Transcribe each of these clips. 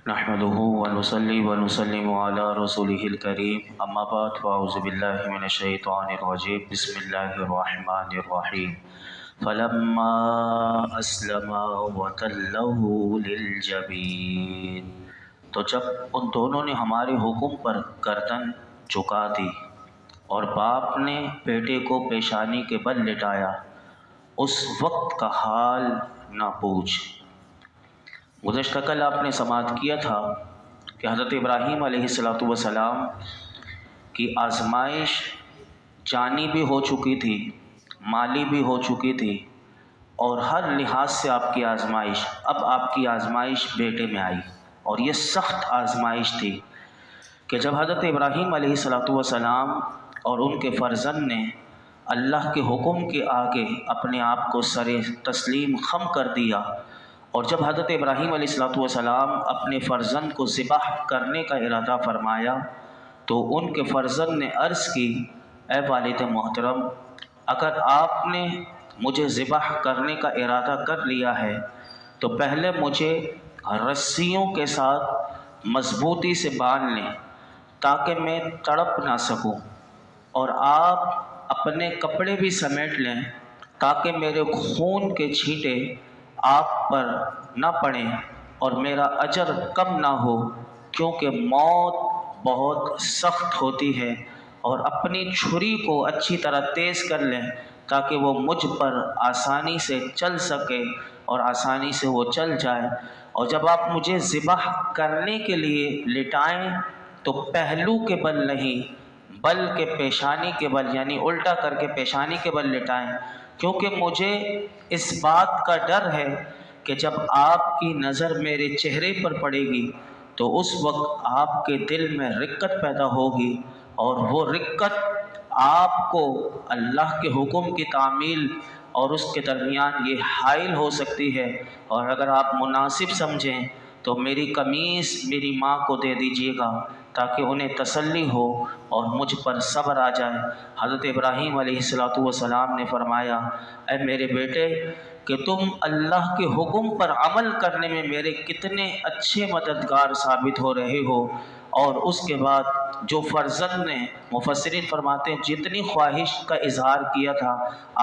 نحمده ونصلي ونسلم على رسوله الكريم اما بعد فاعوذ بالله من الشیطان الرجیم بسم اللہ الرحمن الرحیم فلما اسلما وتله للجبین، تو جب ان دونوں نے ہمارے حکم پر گردن جھکا دی اور باپ نے بیٹے کو پیشانی کے بل لٹایا، اس وقت کا حال نہ پوچھ۔ گزشتہ کل آپ نے سماعت کیا تھا کہ حضرت ابراہیم علیہ السلام کی آزمائش جانی بھی ہو چکی تھی، مالی بھی ہو چکی تھی، اور ہر لحاظ سے آپ کی آزمائش، اب آپ کی آزمائش بیٹے میں آئی، اور یہ سخت آزمائش تھی کہ جب حضرت ابراہیم علیہ السلام اور ان کے فرزند نے اللہ کے حکم کے آگے اپنے آپ کو سر تسلیم خم کر دیا، اور جب حضرت ابراہیم علیہ السلام اپنے فرزند کو ذبح کرنے کا ارادہ فرمایا تو ان کے فرزند نے عرض کی، اے والد محترم، اگر آپ نے مجھے ذبح کرنے کا ارادہ کر لیا ہے تو پہلے مجھے رسیوں کے ساتھ مضبوطی سے باندھ لیں تاکہ میں تڑپ نہ سکوں، اور آپ اپنے کپڑے بھی سمیٹ لیں تاکہ میرے خون کے چھینٹے آپ پر نہ پڑیں اور میرا اجر کم نہ ہو، کیونکہ موت بہت سخت ہوتی ہے، اور اپنی چھری کو اچھی طرح تیز کر لیں تاکہ وہ مجھ پر آسانی سے چل سکے اور آسانی سے وہ چل جائے، اور جب آپ مجھے ذبح کرنے کے لیے لٹائیں تو پہلو کے بل نہیں بلکہ پیشانی کے بل، یعنی الٹا کر کے پیشانی کے بل لٹائیں، کیونکہ مجھے اس بات کا ڈر ہے کہ جب آپ کی نظر میرے چہرے پر پڑے گی تو اس وقت آپ کے دل میں رقت پیدا ہوگی، اور وہ رقت آپ کو اللہ کے حکم کی تعمیل اور اس کے درمیان یہ حائل ہو سکتی ہے، اور اگر آپ مناسب سمجھیں تو میری قمیص میری ماں کو دے دیجیے گا تاکہ انہیں تسلی ہو اور مجھ پر صبر آ جائے۔ حضرت ابراہیم علیہ السلام نے فرمایا، اے میرے بیٹے، کہ تم اللہ کے حکم پر عمل کرنے میں میرے کتنے اچھے مددگار ثابت ہو رہے ہو، اور اس کے بعد جو فرزند نے، مفسرین فرماتے ہیں، جتنی خواہش کا اظہار کیا تھا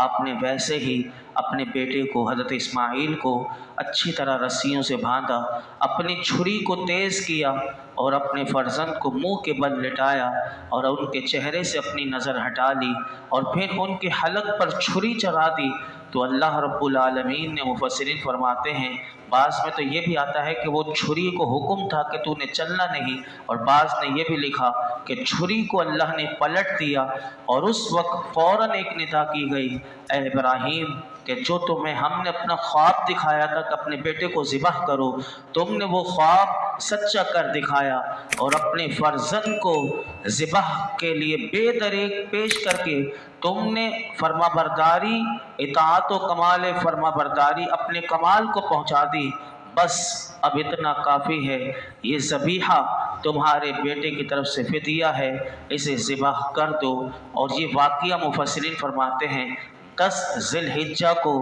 آپ نے ویسے ہی اپنے بیٹے کو حضرت اسماعیل کو اچھی طرح رسیوں سے باندھا، اپنی چھری کو تیز کیا اور اپنے فرزند کو منہ کے بل لٹایا اور ان کے چہرے سے اپنی نظر ہٹا لی اور پھر ان کے حلق پر چھری چلا دی، تو اللہ رب العالمین نے، مفسرین فرماتے ہیں، بعض میں تو یہ بھی آتا ہے کہ وہ چھری کو حکم تھا کہ تو نے چلنا نہیں، اور بعض نے یہ بھی لکھا کہ چھری کو اللہ نے پلٹ دیا، اور اس وقت فوراً ایک ندا کی گئی، اے ابراہیم، کہ جو تمہیں ہم نے اپنا خواب دکھایا تھا کہ اپنے بیٹے کو ذبح کرو، تم نے وہ خواب سچا کر دکھایا اور اپنے فرزند کو ذبح کے لیے بے دریغ پیش کر کے تم نے فرما برداری، اطاعت و کمال فرما برداری اپنے کمال کو پہنچا دی، بس اب اتنا کافی ہے، یہ ذبیحہ تمہارے بیٹے کی طرف سے فدیہ ہے، اسے ذبح کر دو۔ اور یہ واقعہ مفسرین فرماتے ہیں 10 ذی الحجہ کو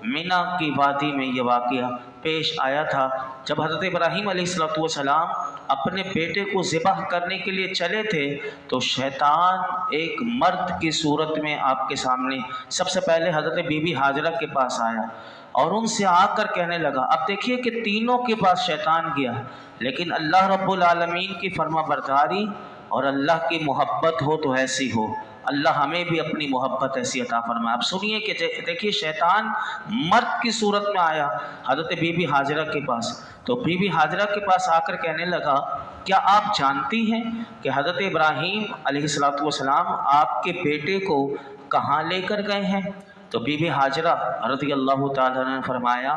مینا کی وادی میں یہ واقعہ پیش آیا تھا، جب حضرت ابراہیم علیہ السلام اپنے بیٹے کو ذبح کرنے کے لیے چلے تھے تو شیطان ایک مرد کی صورت میں آپ کے سامنے سب سے پہلے حضرت بی بی ہاجرہ کے پاس آیا اور ان سے آ کر کہنے لگا، اب دیکھیے کہ تینوں کے پاس شیطان گیا، لیکن اللہ رب العالمین کی فرما برداری اور اللہ کی محبت ہو تو ایسی ہو، اللہ ہمیں بھی اپنی محبت ایسی عطا فرمائے۔ اب سنیے کہ دیکھیے شیطان مرد کی صورت میں آیا حضرت بی بی ہاجرہ کے پاس، تو بی بی ہاجرہ کے پاس آ کر کہنے لگا، کیا آپ جانتی ہیں کہ حضرت ابراہیم علیہ السلام آپ کے بیٹے کو کہاں لے کر گئے ہیں؟ تو بی بی ہاجرہ رضی اللہ تعالیٰ نے فرمایا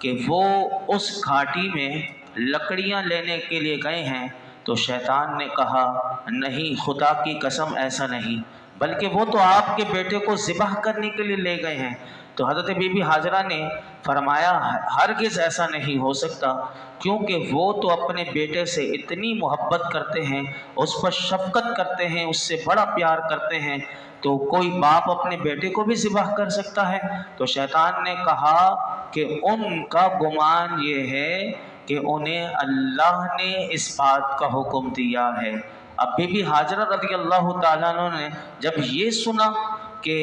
کہ وہ اس گھاٹی میں لکڑیاں لینے کے لیے گئے ہیں۔ تو شیطان نے کہا، نہیں، خدا کی قسم ایسا نہیں، بلکہ وہ تو آپ کے بیٹے کو ذبح کرنے کے لیے لے گئے ہیں۔ تو حضرت بی بی ہاجرہ نے فرمایا، ہرگز ایسا نہیں ہو سکتا، کیونکہ وہ تو اپنے بیٹے سے اتنی محبت کرتے ہیں، اس پر شفقت کرتے ہیں، اس سے بڑا پیار کرتے ہیں، تو کوئی باپ اپنے بیٹے کو بھی ذبح کر سکتا ہے؟ تو شیطان نے کہا کہ ان کا گمان یہ ہے کہ انہیں اللہ نے اس بات کا حکم دیا ہے۔ اب بی بی ہاجرہ رضی اللہ تعالیٰ عنہ نے جب یہ سنا کہ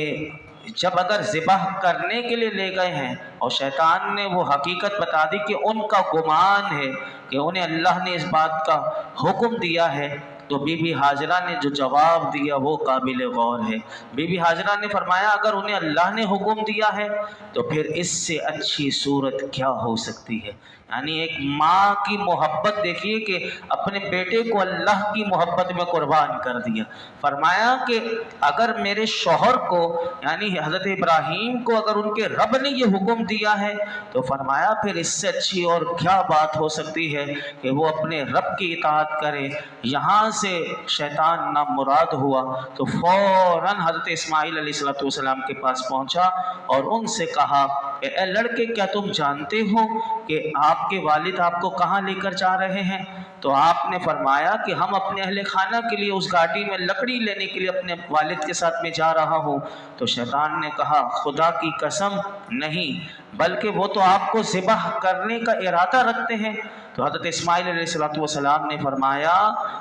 جب اگر ذبح کرنے کے لیے لے گئے ہیں اور شیطان نے وہ حقیقت بتا دی کہ ان کا گمان ہے کہ انہیں اللہ نے اس بات کا حکم دیا ہے، تو بی بی ہاجرہ نے جو جواب دیا وہ قابل غور ہے۔ بی بی ہاجرہ نے فرمایا اگر انہیں اللہ نے حکم دیا ہے تو پھر اس سے اچھی صورت کیا ہو سکتی ہے۔ یعنی ایک ماں کی محبت دیکھیے کہ اپنے بیٹے کو اللہ کی محبت میں قربان کر دیا۔ فرمایا کہ اگر میرے شوہر کو یعنی حضرت ابراہیم کو اگر ان کے رب نے یہ حکم دیا ہے تو فرمایا پھر اس سے اچھی اور کیا بات ہو سکتی ہے کہ وہ اپنے رب کی اطاعت کرے۔ یہاں سے شیطان نامراد ہوا تو فوراً حضرت اسماعیل علیہ السلام کے پاس پہنچا اور ان سے کہا کہ اے لڑکے کیا تم جانتے ہو کہ آپ کے والد آپ کو کہاں لے کر جا رہے ہیں؟ تو آپ نے فرمایا کہ ہم اپنے اہل خانہ کے لیے اس گاڑی میں لکڑی لینے کے لیے اپنے والد کے ساتھ میں جا رہا ہوں۔ تو شیطان نے کہا خدا کی قسم نہیں، بلکہ وہ تو آپ کو ذبح کرنے کا ارادہ رکھتے ہیں۔ تو حضرت اسماعیل علیہ السلام نے فرمایا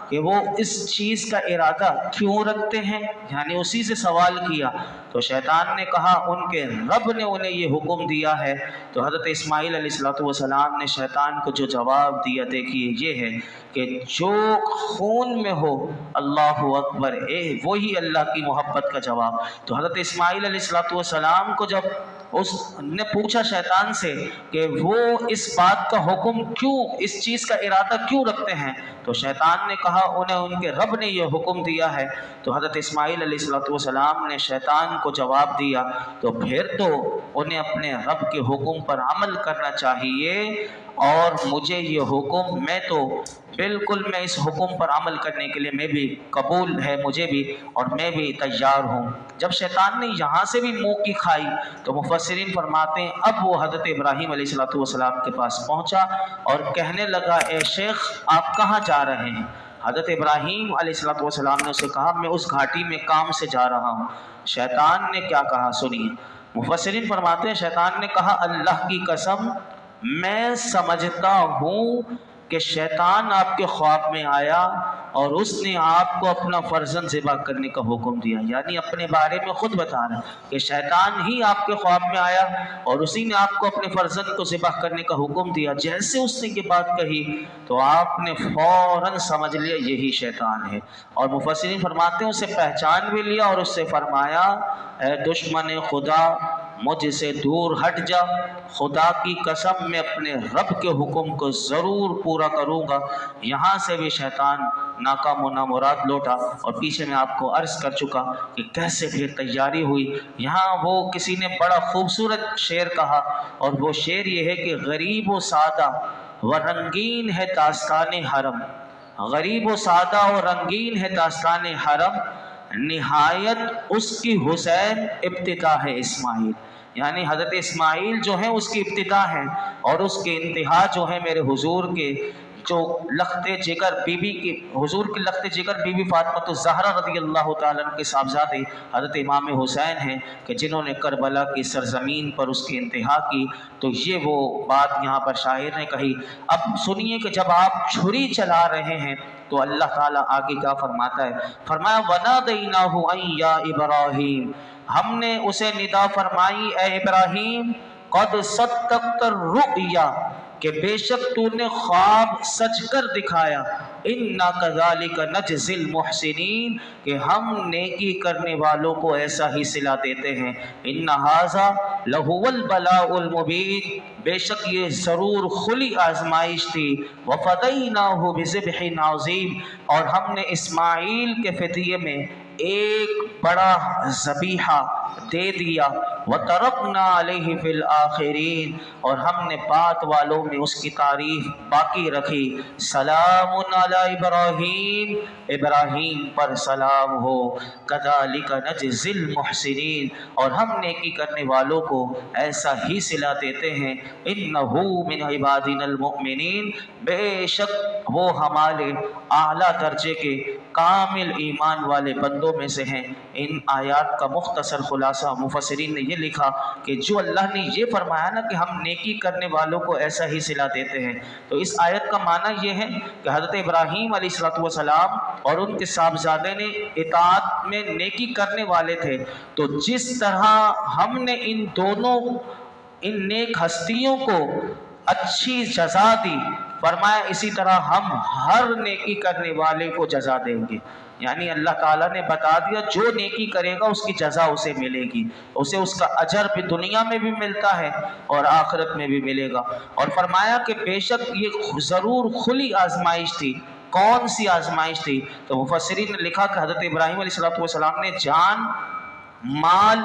کہ وہ اس چیز کا ارادہ کیوں رکھتے ہیں، یعنی اسی سے سوال کیا۔ تو شیطان نے کہا ان کے رب نے انہیں یہ حکم دیا ہے۔ تو حضرت اسماعیل علیہ السلام نے شیطان کو جو جواب دیا دیکھیے یہ ہے کہ جو خون میں ہو اللہ اکبر، وہی اللہ کی محبت کا جواب۔ تو حضرت اسماعیل علیہ السلام کو جب اس نے پوچھا شیطان سے کہ وہ اس بات کا حکم کیوں، اس چیز کا ارادہ کیوں رکھتے ہیں، تو شیطان نے کہا انہیں ان کے رب نے یہ حکم دیا ہے۔ تو حضرت اسماعیل علیہ السلام نے شیطان کو جواب دیا تو پھر تو انہیں اپنے رب کے حکم پر عمل کرنا چاہیے، اور مجھے یہ حکم میں اس حکم پر عمل کرنے کے لیے میں بھی قبول ہے مجھے بھی، اور میں بھی تیار ہوں۔ جب شیطان نے یہاں سے بھی منہ کی کھائی تو مفسرین فرماتے ہیں اب وہ حضرت ابراہیم علیہ السلام کے پاس پہنچا اور کہنے لگا اے شیخ آپ کہاں جا رہے ہیں؟ حضرت ابراہیم علیہ السلام نے اسے کہا میں اس گھاٹی میں کام سے جا رہا ہوں۔ شیطان نے کیا کہا سنیے، مفسرین فرماتے ہیں شیطان نے کہا اللہ کی قسم میں سمجھتا ہوں کہ شیطان آپ کے خواب میں آیا اور اس نے آپ کو اپنا فرزند ذبح کرنے کا حکم دیا، یعنی اپنے بارے میں خود بتا رہا ہے کہ شیطان ہی آپ کے خواب میں آیا اور اسی نے آپ کو اپنے فرزند کو ذبح کرنے کا حکم دیا۔ جیسے اس نے یہ بات کہی تو آپ نے فوراً سمجھ لیا یہی شیطان ہے، اور مفسرین فرماتے ہیں اسے پہچان بھی لیا اور اس سے فرمایا اے دشمن خدا مجھ سے دور ہٹ جا، خدا کی قسم میں اپنے رب کے حکم کو ضرور پورا کروں گا۔ یہاں سے بھی شیطان ناکام و نامراد لوٹا، اور پیچھے میں آپ کو عرض کر چکا کہ کیسے پھر تیاری ہوئی۔ یہاں وہ کسی نے بڑا خوبصورت شعر کہا، اور وہ شعر یہ ہے کہ غریب و سادہ و رنگین ہے داستان حرم، غریب و سادہ و رنگین ہے داستان حرم، نہایت اس کی حسین ابتدا ہے اسماعیل، یعنی حضرت اسماعیل جو ہے اس کی ابتدا ہے اور اس کی انتہا جو ہے میرے حضور کے جو لخت جگر بی بی کی، حضور کی لخت جگر بی بی فاطمہ الزہرا رضی اللہ تعالیٰ عنہ کے صاحبزادے حضرت امام حسین ہیں کہ جنہوں نے کربلا کی سرزمین پر اس کی انتہا کی۔ تو یہ وہ بات یہاں پر شاعر نے کہی۔ اب سنیے کہ جب آپ چھری چلا رہے ہیں تو اللہ تعالیٰ آگے کیا فرماتا ہے، فرمایا وَنَادَيْنَاهُ أَن يَا إِبْرَاهِيمُ، ہم نے اسے ندا فرمائی اے ابراہیم قد صدقت الرؤیا، کہ بے شک تو نے خواب سچ کر دکھایا، اِنَّا كَذَلِكَ نَجْزِي الْمُحْسِنِينَ، کہ ہم نیکی کرنے والوں کو ایسا ہی صلہ دیتے ہیں، اِنَّ هَذَا لَهُوَ الْبَلَاءُ الْمُبِينُ، بے شک یہ ضرور کھلی آزمائش تھی، وَفَدَيْنَاهُ بِذِبْحٍ عَظِيمٍ، اور ہم نے اسماعیل کے فدیے میں ایک بڑا ذبیحہ دے دیا، وَتَرَكْنَا عَلَيْهِ فِي الْآخِرِينَ، اور ہم نے بعد والوں میں اس کی تعریف باقی رکھی، سلام علی ابراہیم، ابراہیم پر سلام ہو، كَذَلِكَ نَجْزِي الْمُحْسِنِينَ، اور ہم نیکی کرنے والوں کو ایسا ہی صلہ دیتے ہیں، إِنَّهُ مِنْ عِبَادِنَا الْمُؤْمِنِينَ، بے شک وہ ہمارے اعلیٰ درجے کے کامل ایمان والے بندوں میں سے ہیں۔ ان آیات کا مختصر خلاصہ مفسرین نے یہ لکھا کہ جو اللہ نے یہ فرمایا نا کہ ہم نیکی کرنے والوں کو ایسا ہی صلہ دیتے ہیں، تو اس آیت کا معنی یہ ہے کہ حضرت ابراہیم علیہ السلام اور ان کے صاحبزادے نے اطاعت میں نیکی کرنے والے تھے، تو جس طرح ہم نے ان دونوں ان نیک ہستیوں کو اچھی جزا دی، فرمایا اسی طرح ہم ہر نیکی کرنے والے کو جزا دیں گے۔ یعنی اللہ تعالیٰ نے بتا دیا جو نیکی کرے گا اس کی جزا اسے ملے گی، اسے اس کا اجر بھی دنیا میں بھی ملتا ہے اور آخرت میں بھی ملے گا۔ اور فرمایا کہ بے شک یہ ضرور کھلی آزمائش تھی۔ کون سی آزمائش تھی؟ تو مفسرین نے لکھا کہ حضرت ابراہیم علیہ السلام نے جان، مال،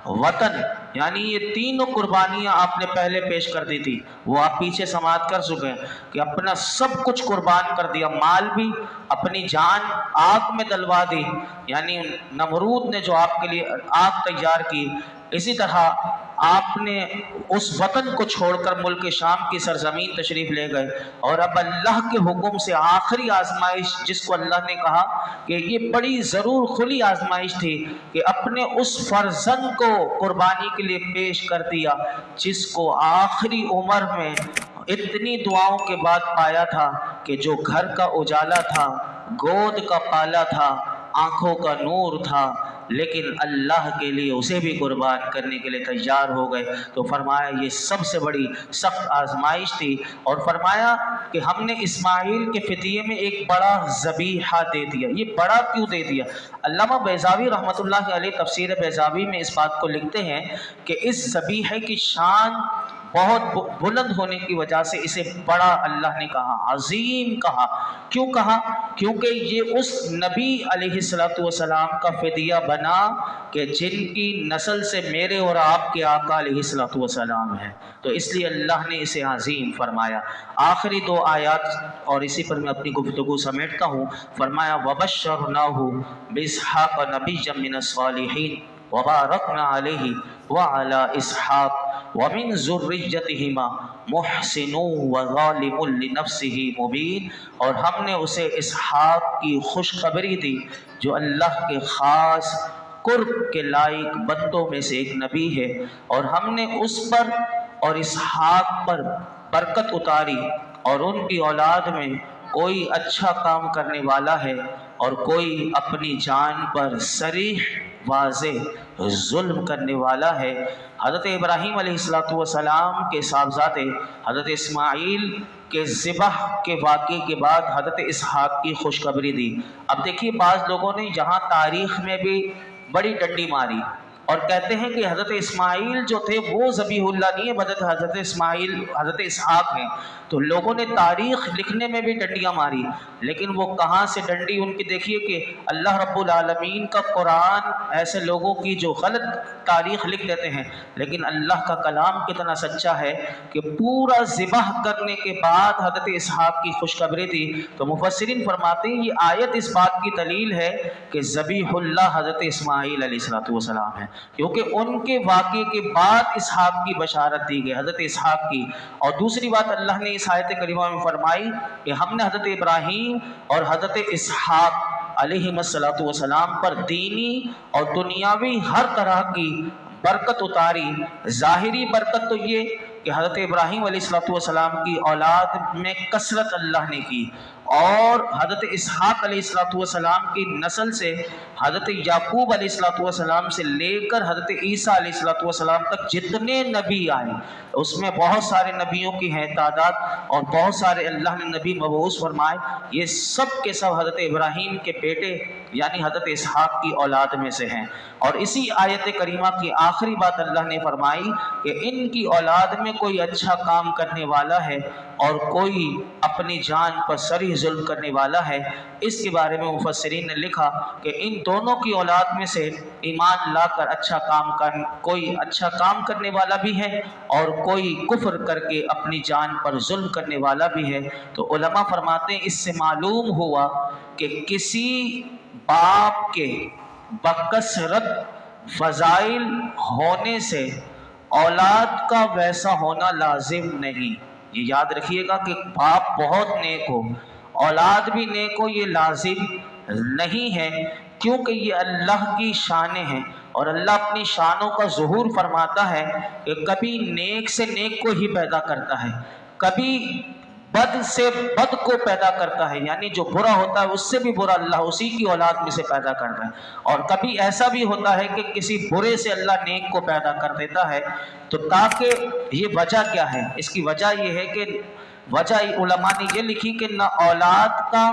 وطن، یعنی یہ تینوں قربانیاں آپ نے پہلے پیش کر دی تھی، وہ آپ پیچھے سماعت کر چکے ہیں کہ اپنا سب کچھ قربان کر دیا، مال بھی، اپنی جان آگ میں ڈلوا دی، یعنی نمرود نے جو آپ کے لیے آگ تیار کی، اسی طرح آپ نے اس وطن کو چھوڑ کر ملک شام کی سرزمین تشریف لے گئے، اور اب اللہ کے حکم سے آخری آزمائش جس کو اللہ نے کہا کہ یہ بڑی ضرور کھلی آزمائش تھی کہ اپنے اس فرزند کو قربانی کے لیے پیش کر دیا جس کو آخری عمر میں اتنی دعاؤں کے بعد پایا تھا کہ جو گھر کا اجالا تھا، گود کا پالا تھا، آنکھوں کا نور تھا، لیکن اللہ کے لیے اسے بھی قربان کرنے کے لیے تیار ہو گئے۔ تو فرمایا یہ سب سے بڑی سخت آزمائش تھی، اور فرمایا کہ ہم نے اسماعیل کے فدیے میں ایک بڑا ذبیحہ دے دیا۔ یہ بڑا کیوں دے دیا؟ علامہ بیضاوی رحمۃ اللہ علیہ تفسیر بیضاوی میں اس بات کو لکھتے ہیں کہ اس ذبیحے کی شان بہت بلند ہونے کی وجہ سے اسے بڑا اللہ نے کہا، عظیم کہا۔ کیوں کہا؟ کیونکہ یہ اس نبی علیہ السلام کا فدیہ بنا کہ جن کی نسل سے میرے اور آپ کے آقا علیہ السلام ہے، تو اس لیے اللہ نے اسے عظیم فرمایا۔ آخری دو آیات اور اسی پر میں اپنی گفتگو سمیٹتا ہوں۔ فرمایا وَبَشَّرْنَاهُ بِإِسْحَاقَ نَبِيًّا مِّنَ الصَّالِحِينَ وَبَارَكْنَا عَلَيْهِ وَعَلَىٰ إِسْحَاقَ وَمِن ذُرِّيَّتِهِمَا مُحْسِنٌ وَظَالِمٌ لِنَفْسِهِ مُبِينٌ، اور ہم نے اسے اسحاق کی خوشخبری دی جو اللہ کے خاص قرب کے لائق بندوں میں سے ایک نبی ہے، اور ہم نے اس پر اور اسحاق پر برکت اتاری، اور ان کی اولاد میں کوئی اچھا کام کرنے والا ہے اور کوئی اپنی جان پر صریح واضح ظلم کرنے والا ہے۔ حضرت ابراہیم علیہ السلام کے صاحبزادے حضرت اسماعیل کے ذبح کے واقعے کے بعد حضرت اسحاق کی خوشخبری دی۔ اب دیکھیے بعض لوگوں نے یہاں تاریخ میں بھی بڑی ڈنڈی ماری اور کہتے ہیں کہ حضرت اسماعیل جو تھے وہ ذبیح اللہ نہیں ہے، بلکہ حضرت اسماعیل حضرت اسحاق ہیں۔ تو لوگوں نے تاریخ لکھنے میں بھی ڈنڈیاں ماری، لیکن وہ کہاں سے ڈنڈی ان کی دیکھیے کہ اللہ رب العالمین کا قرآن ایسے لوگوں کی جو غلط تاریخ لکھ دیتے ہیں، لیکن اللہ کا کلام کتنا سچا ہے کہ پورا ذبح کرنے کے بعد حضرت اسحاق کی خوشخبری دی۔ تو مفسرین فرماتے ہیں یہ آیت اس بات کی دلیل ہے کہ ذبیح اللہ حضرت اسماعیل علیہ السلام ہے، کیونکہ ان کے واقعے کے بعد اسحاق کی بشارت دی گئی، حضرت اسحاق کی۔ اور دوسری بات اللہ نے اس آیت کریمہ میں فرمائی کہ ہم نے حضرت ابراہیم اور حضرت اسحاق علیہ السلام پر دینی اور دنیاوی ہر طرح کی برکت اتاری۔ ظاہری برکت تو یہ کہ حضرت ابراہیم علیہ السلام کی اولاد میں کثرت اللہ نے کی، اور حضرت اسحاق علیہ السلام کی نسل سے حضرت یعقوب علیہ السلام سے لے کر حضرت عیسیٰ علیہ السلام تک جتنے نبی آئے اس میں بہت سارے نبیوں کی ہیں تعداد، اور بہت سارے اللہ نے نبی مبعوث فرمائے، یہ سب کے سب حضرت ابراہیم کے بیٹے یعنی حضرت اسحاق کی اولاد میں سے ہیں۔ اور اسی آیت کریمہ کی آخری بات اللہ نے فرمائی کہ ان کی اولاد میں کوئی اچھا کام کرنے والا ہے اور کوئی اپنی جان پر صریح ظلم کرنے والا ہے۔ اس کے بارے میں مفسرین نے لکھا کہ ان دونوں کی اولاد میں سے ایمان لا کر کوئی اچھا کام کرنے والا بھی ہے اور کوئی کفر کر کے اپنی جان پر ظلم کرنے والا بھی ہے۔ تو علماء فرماتے ہیں اس سے معلوم ہوا کہ کسی باپ کے بکثرت فضائل ہونے سے اولاد کا ویسا ہونا لازم نہیں۔ یہ یاد رکھیے گا کہ باپ بہت نیک ہو، اولاد بھی نیک ہو، یہ لازم نہیں ہے، کیونکہ یہ اللہ کی شانیں ہیں، اور اللہ اپنی شانوں کا ظہور فرماتا ہے کہ کبھی نیک سے نیک کو ہی پیدا کرتا ہے، کبھی بد سے بد کو پیدا کرتا ہے، یعنی جو برا ہوتا ہے اس سے بھی برا اللہ اسی کی اولاد میں سے پیدا کرتا ہے، اور کبھی ایسا بھی ہوتا ہے کہ کسی برے سے اللہ نیک کو پیدا کر دیتا ہے۔ تو تاکہ یہ وجہ کیا ہے؟ اس کی وجہ یہ ہے کہ وجہ علماء نے یہ لکھی کہ نہ اولاد کا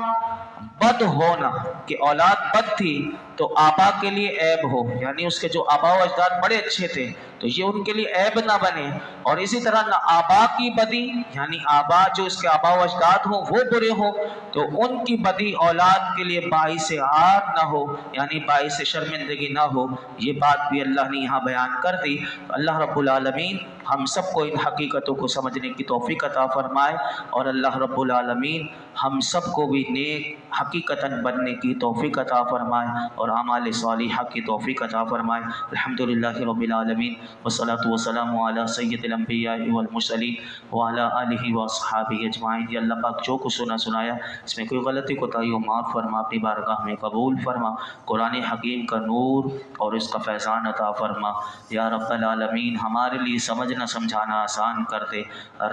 بد ہونا، کہ اولاد بد تھی تو آبا کے لیے عیب ہو، یعنی اس کے جو آبا و اجداد بڑے اچھے تھے تو یہ ان کے لیے عیب نہ بنے، اور اسی طرح نہ آبا کی بدی، یعنی آبا جو اس کے آبا و اجداد ہوں وہ برے ہوں تو ان کی بدی اولاد کے لیے باعث عار نہ ہو، یعنی باعث شرمندگی نہ ہو۔ یہ بات بھی اللہ نے یہاں بیان کر دی۔ اللہ رب العالمین ہم سب کو ان حقیقتوں کو سمجھنے کی توفیق عطا فرمائے، اور اللہ رب العالمین ہم سب کو بھی نیک حقیقتاً بننے کی توفیق عطا فرمائے اور اعمال صالحہ کی توفیق عطا فرمائے۔ الحمدللہ رب العالمین والصلاة والسلام علی سید الانبیاء والمرسلین وعلی آلہ واصحابہ اجمعین۔ یا اللہ پاک جو کچھ سنایا اس میں کوئی غلطی کوتاہی ہو معاف فرما، اپنی بارگاہ میں قبول فرما، قرآن حکیم کا نور اور اس کا فیضان عطا فرما۔ یا رب العالمین ہمارے لیے سمجھنا سمجھانا آسان کر دے۔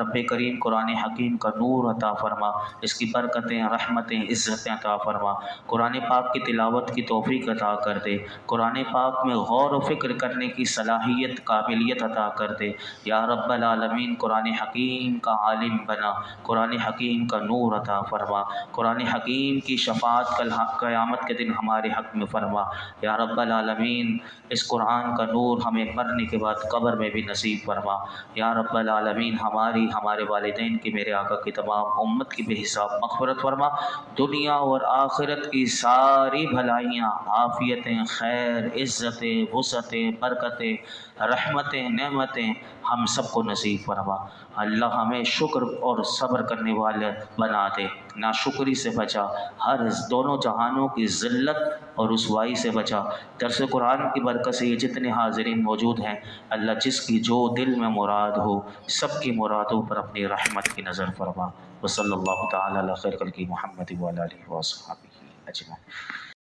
رب کریم قرآن حکیم کا نور عطا فرما، اس کی برکتیں رحمتیں عزتیں عطا فرما، قرآن پاک کی تلاوت کی توفیق عطا کر دے، قرآن پاک میں غور و فکر کرنے کی صلاحیت قابلیت عطا کر دے۔ یا رب العالمین قرآن حکیم کا عالم بنا، قرآن حکیم کا نور عطا فرما، قرآن حکیم کی شفاعت کل قیامت کے دن ہمارے حق میں فرما۔ یا رب العالمین اس قرآن کا نور ہمیں مرنے کے بعد قبر میں بھی نصیب فرما۔ یا رب العالمین ہماری، ہمارے والدین کی، میرے آقا کی تمام امت کی بے حساب مغفرت فرما۔ دنیا اور آخرت کی ساری بھلائیاں، عافیتیں، خیر، عزتیں، وسعتیں، برکتیں، رحمتیں، نعمتیں ہم سب کو نصیب فرما۔ اللہ ہمیں شکر اور صبر کرنے والے بنا دے، ناشکری سے بچا، ہر دونوں جہانوں کی ذلت اور رسوائی سے بچا۔ درس قرآن کی برکت سے یہ جتنے حاضرین موجود ہیں اللہ جس کی جو دل میں مراد ہو سب کی مرادوں پر اپنی رحمت کی نظر فرما۔ وصلی اللہ تعالی علی خیر خلقہ محمد وعلی آلہ وصحبہ اجمعین۔